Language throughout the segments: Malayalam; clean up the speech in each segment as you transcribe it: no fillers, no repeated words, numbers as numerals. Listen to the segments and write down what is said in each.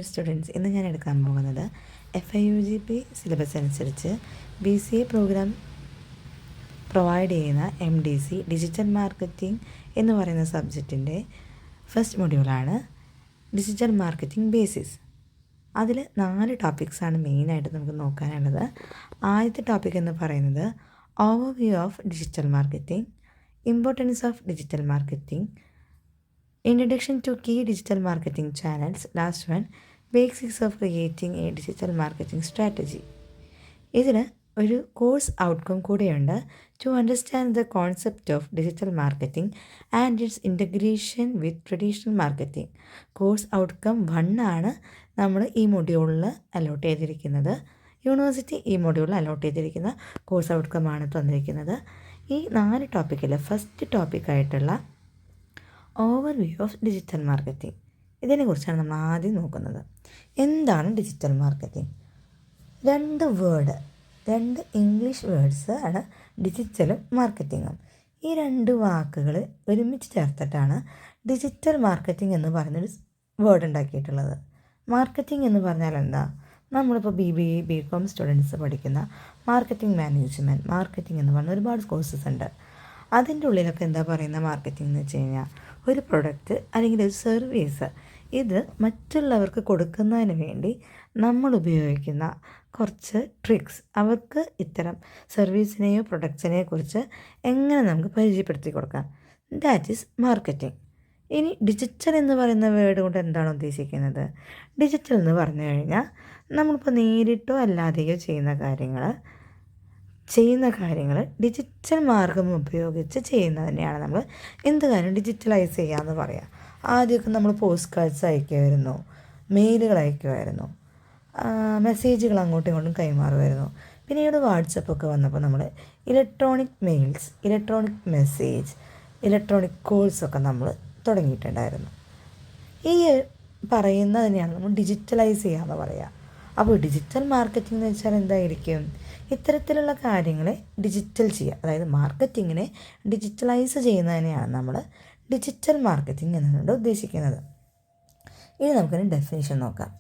സ്റ്റുഡൻസ് ഇന്ന് ഞാൻ എടുക്കാൻ പോകുന്നത് FIUGP സിലബസ് അനുസരിച്ച് BCA പ്രോഗ്രാം പ്രൊവൈഡ് ചെയ്യുന്ന MDC ഡിജിറ്റൽ മാർക്കറ്റിംഗ് എന്ന് പറയുന്ന സബ്ജക്റ്റിൻ്റെ ഫസ്റ്റ് മൊഡ്യൂളാണ് ഡിജിറ്റൽ മാർക്കറ്റിംഗ് ബേസിസ്. അതിൽ 4 ടോപ്പിക്സാണ് മെയിനായിട്ട് നമുക്ക് നോക്കാനുള്ളത്. ആദ്യത്തെ ടോപ്പിക് എന്ന് പറയുന്നത് overview of digital marketing, importance of digital marketing, introduction to key digital marketing channels, last one basics of creating a digital marketing strategy. ഇതിന് ഒരു കോഴ്സ് ഔട്ട്കം കൂടെയുണ്ട്. To understand the concept of digital marketing and its integration with traditional marketing. Course outcome 1 ആണ് നമ്മൾ ഈ മൊഡ്യൂളിൽ അലോട്ട് ചെയ്തിരിക്കുന്നത്. യൂണിവേഴ്സിറ്റി ഈ മൊഡ്യൂളിൽ അലോട്ട് ചെയ്തിരിക്കുന്ന കോഴ്സ് ഔട്ട്കമാണ് തന്നിരിക്കുന്നത്. ഈ 4 ടോപ്പിക്കിൽ ഫസ്റ്റ് ടോപ്പിക്കായിട്ടുള്ള ഓവർവ്യൂ ഓഫ് ഡിജിറ്റൽ മാർക്കറ്റിംഗ്, ഇതിനെക്കുറിച്ചാണ് നമ്മൾ ആദ്യം നോക്കുന്നത്. എന്താണ് ഡിജിറ്റൽ മാർക്കറ്റിംഗ്? 2 ഇംഗ്ലീഷ് വേർഡ്സ് ആണ് ഡിജിറ്റലും മാർക്കറ്റിങ്ങും. ഈ 2 വാക്കുകൾ ഒരുമിച്ച് ചേർത്തിട്ടാണ് ഡിജിറ്റൽ മാർക്കറ്റിംഗ് എന്ന് പറയുന്നൊരു വേർഡ് ഉണ്ടാക്കിയിട്ടുള്ളത്. മാർക്കറ്റിംഗ് എന്ന് പറഞ്ഞാൽ എന്താ? നമ്മളിപ്പോൾ BBA BCom സ്റ്റുഡൻസ് പഠിക്കുന്ന മാർക്കറ്റിംഗ് മാനേജ്മെൻറ്റ്, മാർക്കറ്റിംഗ് എന്ന് പറഞ്ഞ ഒരുപാട് കോഴ്സസ് ഉണ്ട്. അതിൻ്റെ ഉള്ളിലൊക്കെ എന്താ പറയുന്ന മാർക്കറ്റിംഗ് എന്ന് വെച്ച് കഴിഞ്ഞാൽ ഒരു പ്രൊഡക്റ്റ് അല്ലെങ്കിൽ ഒരു സർവീസ് ഇത് മറ്റുള്ളവർക്ക് കൊടുക്കുന്നതിന് വേണ്ടി നമ്മൾ ഉപയോഗിക്കുന്ന കുറച്ച് ട്രിക്സ്, അവർക്ക് ഇത്തരം സർവീസിനെയോ പ്രൊഡക്ട്സിനെയോ കുറിച്ച് എങ്ങനെ നമുക്ക് പരിചയപ്പെടുത്തി കൊടുക്കാം. That is marketing. ഇനി ഡിജിറ്റൽ എന്ന് പറയുന്ന വേർഡ് കൊണ്ട് എന്താണ് ഉദ്ദേശിക്കുന്നത്? ഡിജിറ്റൽ എന്ന് പറഞ്ഞു കഴിഞ്ഞാൽ നമ്മളിപ്പോൾ നേരിട്ടോ അല്ലാതെയോ ചെയ്യുന്ന കാര്യങ്ങൾ ഡിജിറ്റൽ മാർഗം ഉപയോഗിച്ച് ചെയ്യുന്നതിനെയാണ് നമ്മൾ എന്ത് കാര്യം ഡിജിറ്റലൈസ് ചെയ്യാമെന്ന് പറയാം. ആദ്യമൊക്കെ നമ്മൾ പോസ്റ്റ് കാർഡ്സ് അയക്കുമായിരുന്നു, മെയിലുകൾ അയക്കുമായിരുന്നു, മെസ്സേജുകൾ അങ്ങോട്ടും ഇങ്ങോട്ടും കൈമാറുമായിരുന്നു. പിന്നീട് വാട്സപ്പൊക്കെ വന്നപ്പോൾ നമ്മൾ electronic mails, electronic message, electronic കോൾസൊക്കെ നമ്മൾ തുടങ്ങിയിട്ടുണ്ടായിരുന്നു. ഈ പറയുന്നതിനെയാണ് നമ്മൾ ഡിജിറ്റലൈസ് ചെയ്യാമെന്ന് പറയുക. അപ്പോൾ ഡിജിറ്റൽ മാർക്കറ്റിംഗ് എന്ന് വെച്ചാൽ എന്തായിരിക്കും? ഇത്തരത്തിലുള്ള കാര്യങ്ങളെ ഡിജിറ്റൽ ചെയ്യുക, അതായത് മാർക്കറ്റിങ്ങിനെ ഡിജിറ്റലൈസ് ചെയ്യുന്നതിനെയാണ് നമ്മൾ ഡിജിറ്റൽ മാർക്കറ്റിംഗ് എന്നുകൊണ്ട് ഉദ്ദേശിക്കുന്നത്. ഇനി നമുക്കൊരു ഡെഫിനിഷൻ നോക്കാം.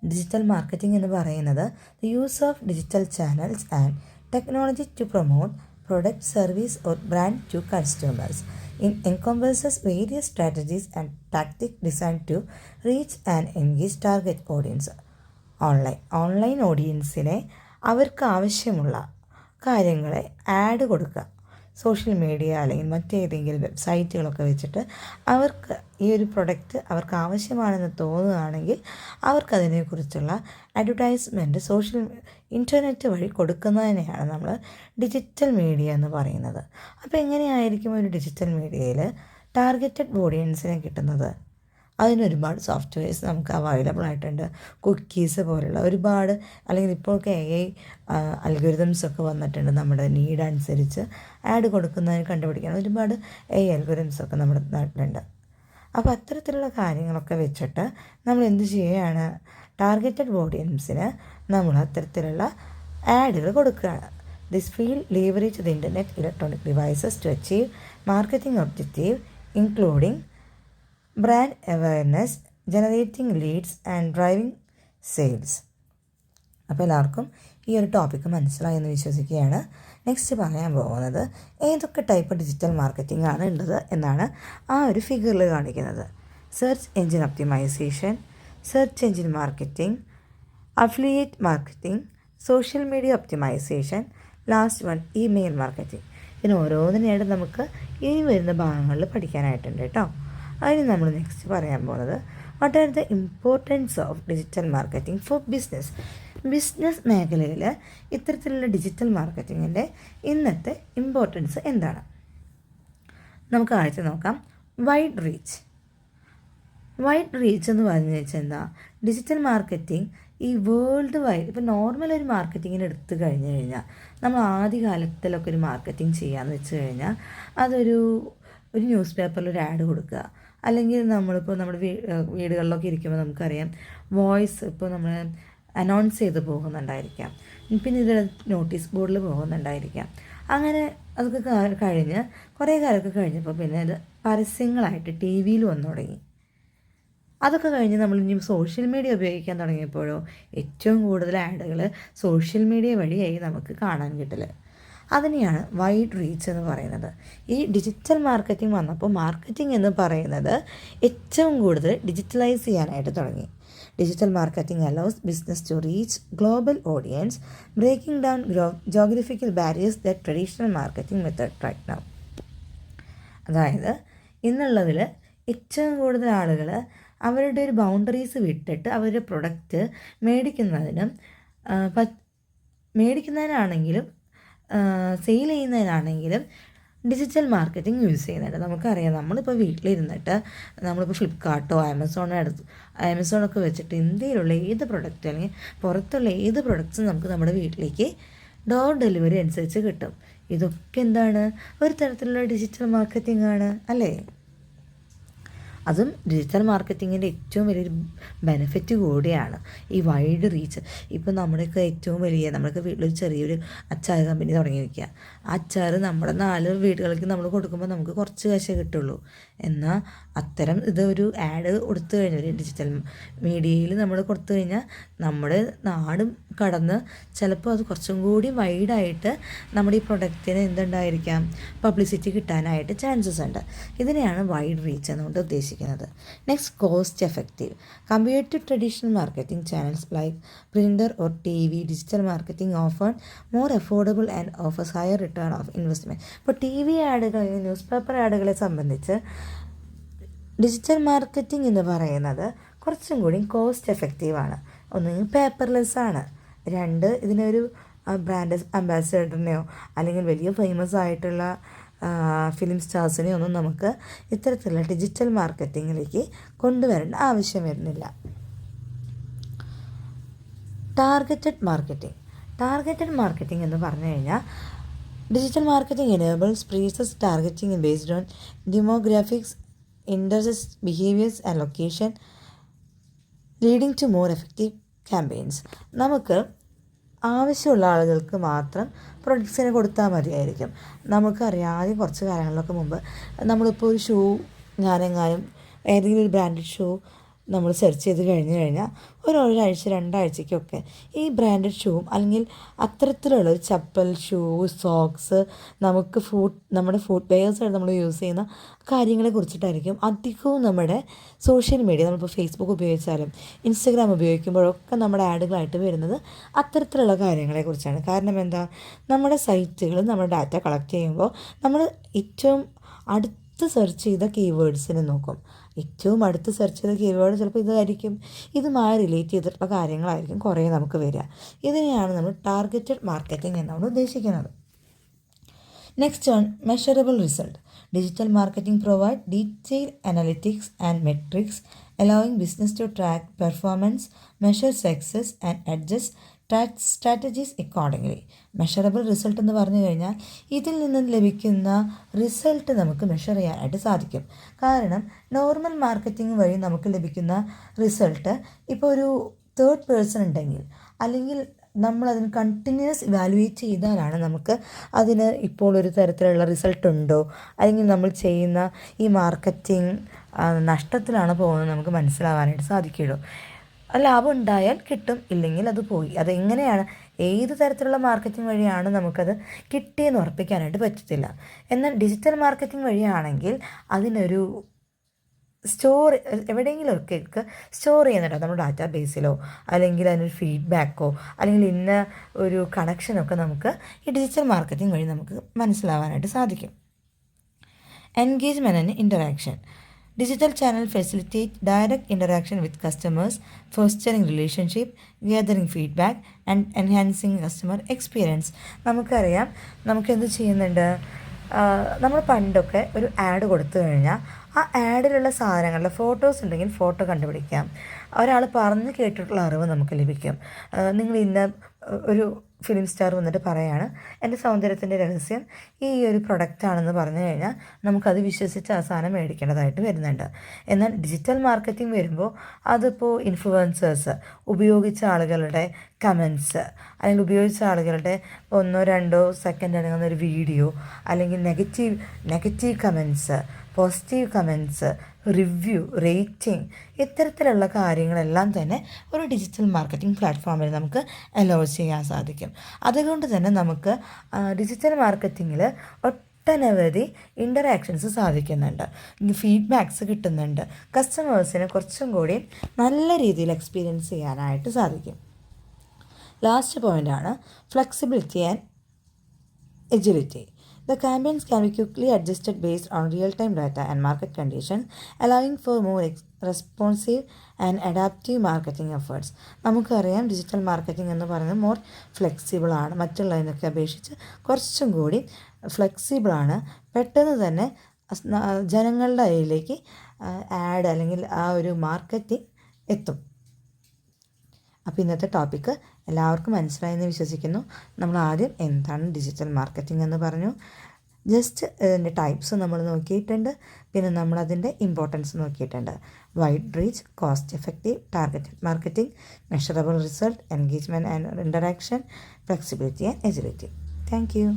ഡിജിറ്റൽ മാർക്കറ്റിംഗ് എന്ന് പറയുന്നത് the use of digital channels and technology to promote product, service or brand to consumers. It encompasses various strategies and tactics designed to reach and engage target audience. Online ഓഡിയൻസിനെ അവർക്ക് ആവശ്യമുള്ള കാര്യങ്ങളെ ആഡ് കൊടുക്കുക. സോഷ്യൽ മീഡിയ അല്ലെങ്കിൽ മറ്റേതെങ്കിലും വെബ്സൈറ്റുകളൊക്കെ വെച്ചിട്ട് അവർക്ക് ഈ ഒരു പ്രൊഡക്റ്റ് അവർക്ക് ആവശ്യമാണെന്ന് തോന്നുകയാണെങ്കിൽ അവർക്കതിനെക്കുറിച്ചുള്ള അഡ്വർടൈസ്മെൻറ്റ് ഇൻ്റർനെറ്റ് വഴി കൊടുക്കുന്നതിനെയാണ് നമ്മൾ ഡിജിറ്റൽ മീഡിയ എന്ന് പറയുന്നത്. അപ്പോൾ എങ്ങനെയായിരിക്കും ഒരു ഡിജിറ്റൽ മീഡിയയിൽ ടാർഗറ്റഡ് ഓഡിയൻസിനെ കിട്ടുന്നത്? അതിനൊരുപാട് സോഫ്റ്റ്വെയർസ് നമുക്ക് അവൈലബിൾ ആയിട്ടുണ്ട്. കുക്കീസ് പോലുള്ള ഒരുപാട്, അല്ലെങ്കിൽ ഇപ്പോഴൊക്കെ AI അൽഗോരിതംസൊക്കെ വന്നിട്ടുണ്ട്. നമ്മുടെ നീഡ് അനുസരിച്ച് ആഡ് കൊടുക്കുന്നതിന് കണ്ടുപിടിക്കാൻ ഒരുപാട് AI അൽഗോരിതംസൊക്കെ നമ്മുടെ നാട്ടിലുണ്ട്. അപ്പോൾ അത്തരത്തിലുള്ള കാര്യങ്ങളൊക്കെ വെച്ചിട്ട് നമ്മൾ എന്ത് ചെയ്യുകയാണ്? ടാർഗറ്റഡ് ഓഡിയൻസിന് നമ്മൾ അത്തരത്തിലുള്ള ആഡുകൾ കൊടുക്കുകയാണ്. This field leverage the internet electronic devices to achieve marketing objective including brand awareness, generating leads and driving sales. അപ്പോൾ എല്ലാവർക്കും ഈ ഒരു ടോപ്പിക്ക് മനസ്സിലായെന്ന് വിശ്വസിക്കുകയാണ്. നെക്സ്റ്റ് പറയാൻ പോകുന്നത് ഏതൊക്കെ ടൈപ്പ് ഡിജിറ്റൽ മാർക്കറ്റിംഗ് ആണ് ഉള്ളത് എന്നാണ് ആ ഒരു ഫിഗറിൽ കാണിക്കുന്നത്. Search engine optimisation, search engine marketing, affiliate marketing, social media optimisation, last one email marketing. ഇതിന് ഓരോന്നിനായിട്ട് നമുക്ക് ഈ വരുന്ന ഭാഗങ്ങളിൽ പഠിക്കാനായിട്ടുണ്ട് കേട്ടോ. അതിന് നമ്മൾ നെക്സ്റ്റ് പറയാൻ പോകുന്നത് what are the importance of digital marketing four business മേഖലയിൽ ഇത്തരത്തിലുള്ള ഡിജിറ്റൽ മാർക്കറ്റിങ്ങിൻ്റെ ഇന്നത്തെ ഇമ്പോർട്ടൻസ് എന്താണ്? നമുക്ക് ആദ്യത്തെ നോക്കാം. വൈഡ് റീച്ച് എന്ന് പറഞ്ഞു വെച്ചാൽ എന്താ? ഡിജിറ്റൽ മാർക്കറ്റിംഗ് ഈ വേൾഡ് വൈഡ്, ഇപ്പോൾ നോർമൽ ഒരു മാർക്കറ്റിങ്ങിന് എടുത്തു കഴിഞ്ഞ് കഴിഞ്ഞാൽ നമ്മൾ ആദ്യ കാലത്തിലൊക്കെ ഒരു മാർക്കറ്റിംഗ് ചെയ്യാമെന്ന് വെച്ച് കഴിഞ്ഞാൽ അതൊരു ന്യൂസ് പേപ്പറിൽ ഒരു ആഡ് കൊടുക്കുക, അല്ലെങ്കിൽ നമ്മളിപ്പോൾ നമ്മുടെ വീടുകളിലൊക്കെ ഇരിക്കുമ്പോൾ നമുക്കറിയാം വോയിസ് ഇപ്പോൾ നമ്മൾ അനൗൺസ് ചെയ്ത് പോകുന്നുണ്ടായിരിക്കാം, പിന്നെ ഇത് നോട്ടീസ് ബോർഡിൽ പോകുന്നുണ്ടായിരിക്കാം. അങ്ങനെ അതൊക്കെ കഴിഞ്ഞ് കുറേ കാലമൊക്കെ കഴിഞ്ഞപ്പോൾ പിന്നെ ഇത് പരസ്യങ്ങളായിട്ട് TV യിൽ വന്നു തുടങ്ങി. അതൊക്കെ കഴിഞ്ഞ് നമ്മൾ ഇനി സോഷ്യൽ മീഡിയ ഉപയോഗിക്കാൻ തുടങ്ങിയപ്പോഴോ ഏറ്റവും കൂടുതൽ ആഡുകൾ സോഷ്യൽ മീഡിയ വഴിയായി നമുക്ക് കാണാൻ കിട്ടൽ. അതിനെയാണ് വൈഡ് റീച്ച് എന്ന് പറയുന്നത്. ഈ ഡിജിറ്റൽ മാർക്കറ്റിംഗ് വന്നപ്പോൾ മാർക്കറ്റിംഗ് എന്ന് പറയുന്നത് ഏറ്റവും കൂടുതൽ ഡിജിറ്റലൈസ് ചെയ്യാനായിട്ട് തുടങ്ങി. Digital marketing allows business to reach global audience, breaking down geographical barriers that traditional marketing method right now. അതായത് ഇന്നുള്ളതിൽ ഏറ്റവും കൂടുതൽ ആളുകൾ അവരുടെ ഒരു ബൗണ്ടറീസ് വിട്ടിട്ട് അവരുടെ പ്രൊഡക്റ്റ് മേടിക്കുന്നതിനാണെങ്കിലും സെയിൽ ചെയ്യുന്നതിനാണെങ്കിലും ഡിജിറ്റൽ മാർക്കറ്റിംഗ് യൂസ് ചെയ്യുന്നുണ്ട്. നമുക്കറിയാം, നമ്മളിപ്പോൾ വീട്ടിലിരുന്നിട്ട് നമ്മളിപ്പോൾ ഫ്ലിപ്കാർട്ടോ ആമസോണൊക്കെ വെച്ചിട്ട് ഇന്ത്യയിലുള്ള ഏത് പ്രൊഡക്റ്റ് അല്ലെങ്കിൽ പുറത്തുള്ള ഏത് പ്രൊഡക്ട്സും നമുക്ക് നമ്മുടെ വീട്ടിലേക്ക് ഡോർ ഡെലിവറി അനുസരിച്ച് കിട്ടും. ഇതൊക്കെ എന്താണ്? ഒരു തരത്തിലുള്ള ഡിജിറ്റൽ മാർക്കറ്റിംഗ് ആണ് അല്ലേ? അതും ഡിജിറ്റൽ മാർക്കറ്റിങ്ങിൻ്റെ ഏറ്റവും വലിയൊരു ബെനിഫിറ്റ് കൂടിയാണ് ഈ വൈഡ് റീച്ച്. ഇപ്പം നമ്മുടെയൊക്കെ ഏറ്റവും വലിയ നമ്മളൊക്കെ വീട്ടിലൊരു ചെറിയൊരു അച്ചാർ കമ്പനി തുടങ്ങി വയ്ക്കുക. ആ അച്ചാർ നമ്മുടെ 4 വീടുകൾക്ക് നമ്മൾ കൊടുക്കുമ്പോൾ നമുക്ക് കുറച്ച് കാശേ കിട്ടുള്ളൂ. എന്നാൽ അത്തരം ഇതൊരു ആഡ് കൊടുത്തു കഴിഞ്ഞാൽ ഒരു ഡിജിറ്റൽ മീഡിയയിൽ നമ്മൾ കൊടുത്തു കഴിഞ്ഞാൽ നമ്മുടെ നാടും കടന്ന് ചിലപ്പോൾ അത് കുറച്ചും കൂടി വൈഡായിട്ട് നമ്മുടെ ഈ പ്രൊഡക്റ്റിന് എന്തുണ്ടായിരിക്കാം, പബ്ലിസിറ്റി കിട്ടാനായിട്ട് ചാൻസസ് ഉണ്ട്. ഇതിനെയാണ് വൈഡ് റീച്ച് എന്നുകൊണ്ട് ഉദ്ദേശിക്കുന്നത്. Next, cost effective. Compared to traditional marketing channels like printer or TV, digital marketing offer more affordable and offers higher return of investment. ഇപ്പോൾ TV ആഡുകൾ, ന്യൂസ് പേപ്പർ ആഡുകളെ സംബന്ധിച്ച് ഡിജിറ്റൽ മാർക്കറ്റിംഗ് എന്ന് പറയുന്നത് കുറച്ചും കൂടി കോസ്റ്റ് എഫക്റ്റീവാണ്. ഒന്ന്, പേപ്പർലെസ് ആണ്. 2, ഇതിനൊരു ബ്രാൻഡ് അംബാസിഡറിനെയോ അല്ലെങ്കിൽ വലിയ ഫേമസ് ആയിട്ടുള്ള ഫിലിം സ്റ്റാർസിനെയോ ഒന്നും നമുക്ക് ഇത്തരത്തിലുള്ള ഡിജിറ്റൽ മാർക്കറ്റിങ്ങിലേക്ക് കൊണ്ടുവരേണ്ട ആവശ്യം വരുന്നില്ല. ടാർഗറ്റഡ് മാർക്കറ്റിംഗ് എന്ന് പറഞ്ഞു കഴിഞ്ഞാൽ digital marketing enables precise targeting based on demographics, interest, behaviours and location, leading to more effective campaigns. നമുക്ക് ആവശ്യമുള്ള ആളുകൾക്ക് മാത്രം പ്രൊഡക്ട്സിനെ കൊടുത്താൽ മതിയായിരിക്കും. നമുക്കറിയാതെ കുറച്ച് കാലങ്ങളിലൊക്കെ മുമ്പ് നമ്മളിപ്പോൾ ഒരു ഷൂ, ഞാനെങ്ങാനും ഏതെങ്കിലും ഒരു ബ്രാൻഡഡ് ഷൂ നമ്മൾ സെർച്ച് ചെയ്ത് കഴിഞ്ഞാൽ ഒരാഴ്ച 2 ആഴ്ചയ്ക്കൊക്കെ ഈ ബ്രാൻഡഡ് ഷൂവും അല്ലെങ്കിൽ അത്തരത്തിലുള്ള ഒരു ചപ്പൽ, ഷൂ, സോക്സ്, നമുക്ക് നമ്മുടെ ഫുഡ് വെയേഴ്സായിട്ട് നമ്മൾ യൂസ് ചെയ്യുന്ന കാര്യങ്ങളെ കുറിച്ചിട്ടായിരിക്കും അധികവും നമ്മുടെ സോഷ്യൽ മീഡിയ, നമ്മളിപ്പോൾ ഫേസ്ബുക്ക് ഉപയോഗിച്ചാലും ഇൻസ്റ്റഗ്രാം ഉപയോഗിക്കുമ്പോഴൊക്കെ നമ്മുടെ ആഡുകളായിട്ട് വരുന്നത് അത്തരത്തിലുള്ള കാര്യങ്ങളെക്കുറിച്ചാണ്. കാരണം എന്താ, നമ്മുടെ സൈറ്റുകൾ നമ്മുടെ ഡാറ്റ കളക്ട് ചെയ്യുമ്പോൾ നമ്മൾ ഏറ്റവും അടുത്ത് സെർച്ച് ചെയ്ത കീവേഡ്സിനെ നോക്കും. ഏറ്റവും അടുത്ത് സെർച്ച് ചെയ്ത കീവേഡ് ചിലപ്പോൾ ഇതായിരിക്കും. ഇതുമായി റിലേറ്റ് ചെയ്തിട്ടുള്ള കാര്യങ്ങളായിരിക്കും കുറേ നമുക്ക് വരിക. ഇതിനെയാണ് നമ്മൾ ടാർഗറ്റഡ് മാർക്കറ്റിംഗ് എന്നാണ് ഉദ്ദേശിക്കുന്നത്. Next one, measurable result. Digital marketing provide detailed analytics and matrix allowing business to track performance, measure success and adjust strategies accordingly. Measurable result എന്ന് പറഞ്ഞു കഴിഞ്ഞാൽ ഇതിൽ നിന്നും ലഭിക്കുന്ന റിസൾട്ട് നമുക്ക് മെഷർ ചെയ്യാനായിട്ട് സാധിക്കും. കാരണം നോർമൽ മാർക്കറ്റിംഗ് വഴി നമുക്ക് ലഭിക്കുന്ന റിസൾട്ട് ഇപ്പോൾ ഒരു തേർഡ് പേഴ്സൺ ഉണ്ടെങ്കിൽ അല്ലെങ്കിൽ നമ്മളതിന് കണ്ടിന്യൂസ് ഇവാലുവേറ്റ് ചെയ്താലാണ് നമുക്ക് അതിന് ഇപ്പോൾ ഒരു തരത്തിലുള്ള റിസൾട്ട് ഉണ്ടോ അല്ലെങ്കിൽ നമ്മൾ ചെയ്യുന്ന ഈ മാർക്കറ്റിംഗ് നഷ്ടത്തിലാണ് പോകുന്നത് നമുക്ക് മനസ്സിലാവാനായിട്ട് സാധിക്കുള്ളൂ. ലാഭം ഉണ്ടായാൽ കിട്ടും, ഇല്ലെങ്കിൽ അത് പോയി. അതെങ്ങനെയാണ്, ഏത് തരത്തിലുള്ള മാർക്കറ്റിംഗ് വഴിയാണ് നമുക്കത് കിട്ടിയെന്ന് ഉറപ്പിക്കാനായിട്ട് പറ്റത്തില്ല. എന്നാൽ ഡിജിറ്റൽ മാർക്കറ്റിംഗ് വഴിയാണെങ്കിൽ അതിനൊരു എവിടെയെങ്കിലും ഒക്കെ സ്റ്റോർ ചെയ്യുന്നുണ്ടോ നമ്മുടെ ഡാറ്റാ ബേസിലോ അല്ലെങ്കിൽ അതിനൊരു ഫീഡ്ബാക്കോ അല്ലെങ്കിൽ ഇന്ന ഒരു കണക്ഷനൊക്കെ നമുക്ക് ഈ ഡിജിറ്റൽ മാർക്കറ്റിംഗ് വഴി നമുക്ക് മനസ്സിലാവാനായിട്ട് സാധിക്കും. Engagement and interaction. Digital channel facilitate direct interaction with customers, fostering relationship, gathering feedback and enhancing customer experience. നമുക്കറിയാം, നമുക്കെന്ത് ചെയ്യുന്നുണ്ട്, നമ്മൾ പണ്ടൊക്കെ ഒരു ആഡ് കൊടുത്തു കഴിഞ്ഞാൽ ആ ആഡിലുള്ള സാധനങ്ങളുടെ ഫോട്ടോസ് ഉണ്ടെങ്കിൽ ഫോട്ടോ കണ്ടുപിടിക്കാം. ഒരാൾ പറഞ്ഞ് കേട്ടിട്ടുള്ള അറിവ് നമുക്ക് ലഭിക്കും. നിങ്ങൾ ഇന്ന ഒരു ഫിലിം സ്റ്റാർ വന്നിട്ട് പറയാണ് എൻ്റെ സൗന്ദര്യത്തിൻ്റെ രഹസ്യം ഈ ഒരു പ്രൊഡക്റ്റാണെന്ന് പറഞ്ഞു കഴിഞ്ഞാൽ നമുക്കത് വിശ്വസിച്ച് ആ സാധനം മേടിക്കേണ്ടതായിട്ട് വരുന്നുണ്ട്. എന്നാൽ ഡിജിറ്റൽ മാർക്കറ്റിംഗ് വരുമ്പോൾ അതിപ്പോൾ ഇൻഫ്ലുവൻസേഴ്സ് ഉപയോഗിച്ച ആളുകളുടെ കമൻസ് അല്ലെങ്കിൽ ഉപയോഗിച്ച ആളുകളുടെ 1-2 സെക്കൻഡ് അടങ്ങുന്ന ഒരു വീഡിയോ അല്ലെങ്കിൽ negative comments positive comments, review, rating, ഇത്തരത്തിലുള്ള കാര്യങ്ങളെല്ലാം തന്നെ ഒരു ഡിജിറ്റൽ മാർക്കറ്റിംഗ് പ്ലാറ്റ്ഫോമിൽ നമുക്ക് അലോ ചെയ്യാൻ സാധിക്കും. അതുകൊണ്ട് തന്നെ നമുക്ക് ഡിജിറ്റൽ മാർക്കറ്റിങ്ങിൽ ഒട്ടനവധി ഇൻ്ററാക്ഷൻസ് സാധിക്കുന്നുണ്ട്, ഫീഡ്ബാക്ക്സ് കിട്ടുന്നുണ്ട്, കസ്റ്റമേഴ്സിന് കുറച്ചും കൂടി നല്ല രീതിയിൽ എക്സ്പീരിയൻസ് ചെയ്യാനായിട്ട് സാധിക്കും. ലാസ്റ്റ് പോയിൻ്റാണ് flexibility and agility. The campaigns can be quickly adjusted based on real-time data and market conditions, allowing for more responsive and adaptive marketing efforts. നമുക്കറിയാം ഡിജിറ്റൽ മാർക്കറ്റിംഗ് എന്ന് പറയുന്നത് മോർ ഫ്ലെക്സിബിളാണ്, മറ്റുള്ളതിനൊക്കെ അപേക്ഷിച്ച് കുറച്ചും കൂടി ഫ്ലെക്സിബിളാണ്. പെട്ടെന്ന് തന്നെ ജനങ്ങളുടെ കയ്യിലേക്ക് ആഡ് അല്ലെങ്കിൽ ആ ഒരു മാർക്കറ്റിംഗ് എത്തും. അപ്പോൾ ഇന്നത്തെ ടോപ്പിക്ക് എല്ലാവർക്കും മനസ്സിലായെന്ന് വിശ്വസിക്കുന്നു. നമ്മൾ ആദ്യം എന്താണ് ഡിജിറ്റൽ മാർക്കറ്റിംഗ് എന്ന് പറഞ്ഞു, ജസ്റ്റ് അതിൻ്റെ ടൈപ്സ് നമ്മൾ നോക്കിയിട്ടുണ്ട്, പിന്നെ നമ്മളതിൻ്റെ ഇമ്പോർട്ടൻസ് നോക്കിയിട്ടുണ്ട്. Wide reach, cost effective, targeted marketing, measurable result, engagement and interaction, flexibility and agility. Thank you.